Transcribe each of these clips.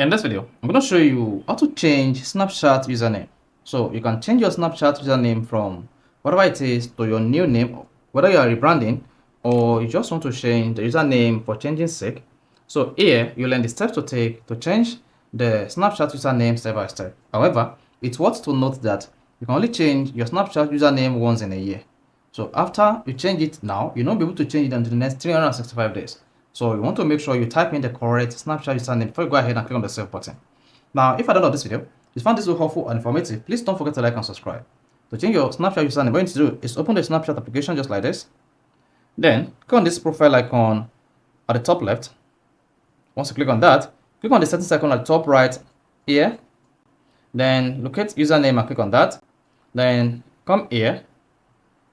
In this video, I'm going to show you how to change Snapchat username. So you can change your Snapchat username from whatever it is to your new name, whether you are rebranding or you just want to change the username for changing sake. So here you learn the steps to take to change the Snapchat username step by step. However, it's worth to note that you can only change your Snapchat username once in a year. So after you change it now, you'll not be able to change it until the next 365 days. So you want to make sure you type in the correct Snapchat username before you go ahead and click on the save button. Now, if I download this video, if you found this so helpful and informative, please don't forget to like and subscribe. To change your Snapchat username, what you need to do is open the Snapchat application just like this. Then click on this profile icon at the top left. Once you click on that, click on the settings icon at the top right here. Then locate username and click on that. Then come here,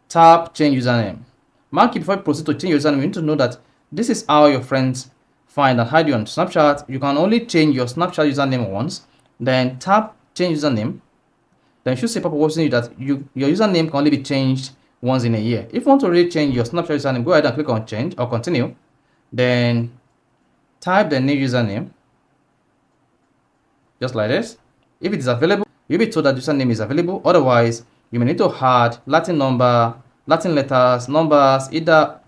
tap change username. Mark it before you proceed to change your username. You need to know that this is how your friends find and hide you on Snapchat. You can only change your Snapchat username once. Then tap change username. Then it should say pop-up warning you that your username can only be changed once in a year. If you want to really change your Snapchat username, go ahead and click on change or continue. Then type the new username just like this. If it is available, you'll be told that username is available. Otherwise, you may need to add Latin number, Latin letters, numbers, either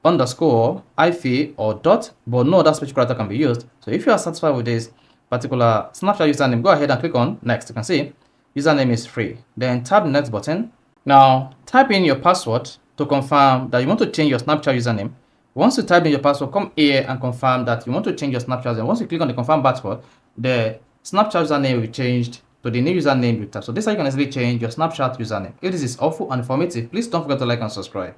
underscore, hyphen, or dot, but no other special character can be used. So if you are satisfied with this particular Snapchat username, go ahead and click on next. You can see username is free. Then tap the next button. Now type in your password to confirm that you want to change your Snapchat username. Once you type in your password, come here and confirm that you want to change your Snapchat username. Once you click on the confirm password, the Snapchat username will be changed to the new username you type. So this is how you can easily change your Snapchat username. If this is helpful and informative, please don't forget to like and subscribe.